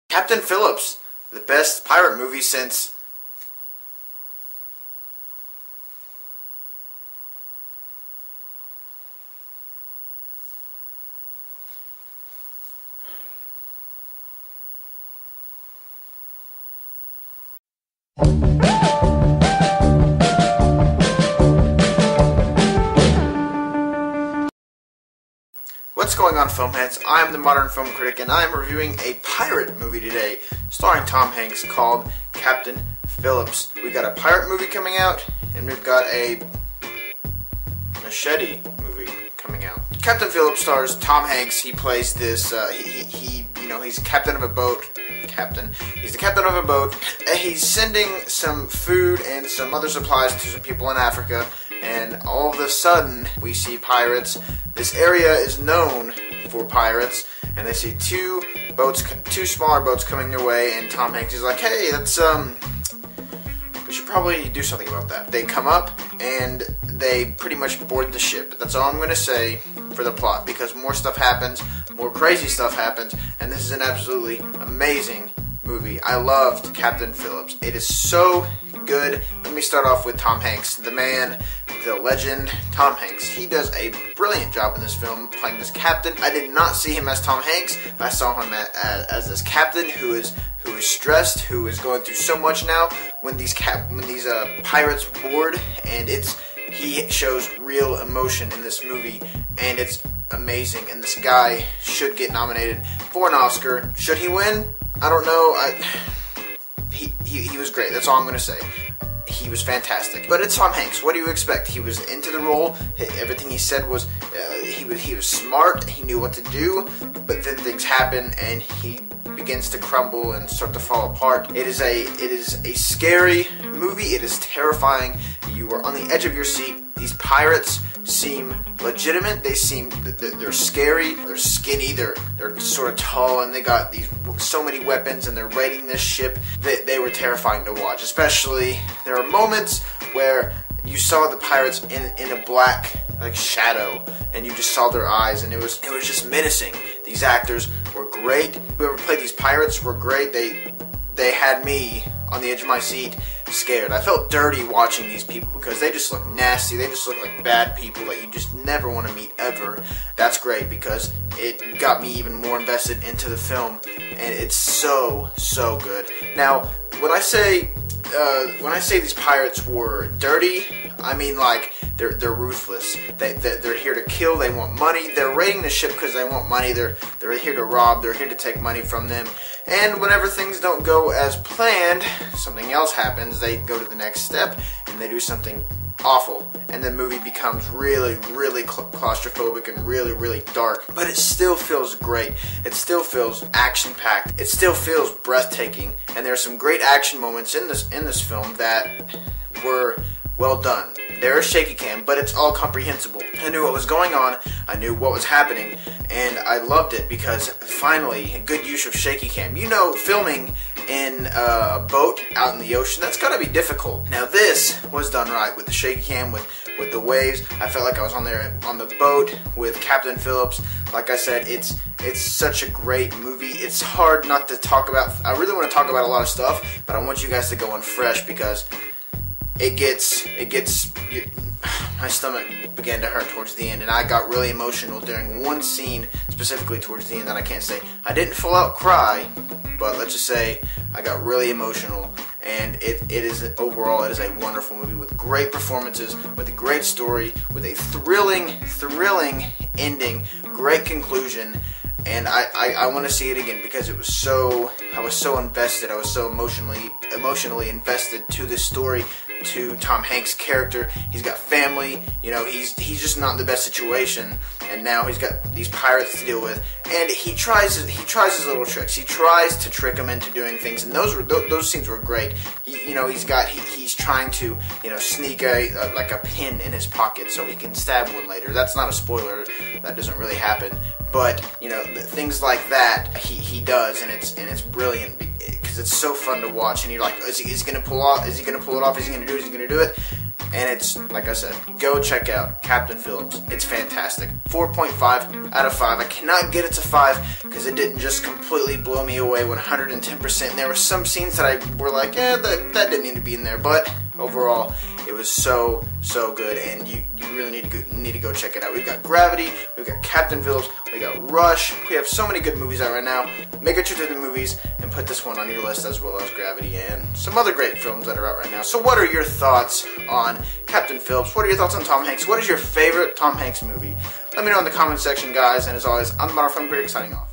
Captain Phillips, the best pirate movie since... What's going on, filmheads? I'm the Modern Film Critic, and I'm reviewing a pirate movie today, starring Tom Hanks, called Captain Phillips. We got a pirate movie coming out, and we've got a machete movie coming out. Captain Phillips stars Tom Hanks. He plays this. He's captain of a boat. He's the captain of a boat. He's sending some food and some other supplies to some people in Africa, and all of a sudden we see pirates. This area is known for pirates, and they see two smaller boats coming their way, and Tom Hanks is like, hey, we should probably do something about that. They come up, and they pretty much board the ship. That's all I'm going to say for the plot, because more stuff happens, more crazy stuff happens, and this is an absolutely amazing movie. I loved Captain Phillips. It is so good. Let me start off with Tom Hanks, the man, the legend, Tom Hanks. He does a brilliant job in this film playing this captain. I did not see him as Tom Hanks. I saw him as this captain who is stressed, who is going through so much now. When these pirates board, and he shows real emotion in this movie, and it's amazing. And this guy should get nominated for an Oscar. Should he win? I don't know. He was great. That's all I'm going to say. He was fantastic. But it's Tom Hanks. What do you expect? He was into the role. Everything he said was he was smart. He knew what to do. But then things happen, and he begins to crumble and start to fall apart. It is a scary movie. It is terrifying. You are on the edge of your seat. These pirates seem legitimate. They're scary. They're skinny. They're sort of tall, and they got so many weapons, and they're raiding this ship. They were terrifying to watch. Especially, there are moments where you saw the pirates in a black shadow, and you just saw their eyes, and it was just menacing. These actors were great. Whoever played these pirates were great. They had me on the edge of my seat, scared. I felt dirty watching these people because they just look nasty. They just look like bad people that you just never want to meet ever. That's great because it got me even more invested into the film, and it's so good. Now, when I say these pirates were dirty, I mean they're ruthless. They're here to kill. They want money. They're raiding the ship because they want money. They're here to rob. They're here to take money from them. And whenever things don't go as planned, something else happens. They go to the next step and they do something awful, and the movie becomes really claustrophobic and really dark. But it still feels great. It still feels action-packed. It still feels breathtaking. And there are some great action moments in this film that were well done. There is shaky cam, but it's all comprehensible. I knew what was going on, I knew what was happening, and I loved it because finally, a good use of shaky cam. You know, filming in a boat out in the ocean, that's gotta be difficult. Now this was done right with the shaky cam, with the waves. I felt like I was on the boat with Captain Phillips. Like I said, it's such a great movie. It's hard not to talk about. I really want to talk about a lot of stuff, but I want you guys to go in fresh because my stomach began to hurt towards the end, and I got really emotional during one scene, specifically towards the end, that I can't say. I didn't full out cry, but let's just say I got really emotional, and overall it is a wonderful movie with great performances, with a great story, with a thrilling ending, great conclusion. And I want to see it again because I was so invested. I was so emotionally invested to this story, to Tom Hanks' character. He's got family, he's just not in the best situation, and now he's got these pirates to deal with, and he tries his little tricks. He tries to trick them into doing things, and those scenes were great. He's trying to sneak a pin in his pocket so he can stab one later. That's not a spoiler. That doesn't really happen. But things like that he does, and it's brilliant because it's so fun to watch. And you're like, is he gonna pull off? Is he gonna pull it off? Is he gonna do it? Is he gonna do it? and it's, like I said, go check out Captain Phillips. It's fantastic. 4.5 out of 5. I cannot get it to 5 because it didn't just completely blow me away 110%. And there were some scenes that I were like, that didn't need to be in there, but overall, it was so good, and you really need to go check it out. We've got Gravity, we've got Captain Phillips, we got Rush. We have so many good movies out right now. Make a trip to the movies and put this one on your list, as well as Gravity and some other great films that are out right now. So what are your thoughts on Captain Phillips? What are your thoughts on Tom Hanks? What is your favorite Tom Hanks movie? Let me know in the comment section, guys, and as always, I'm the Modern Film Critic signing off.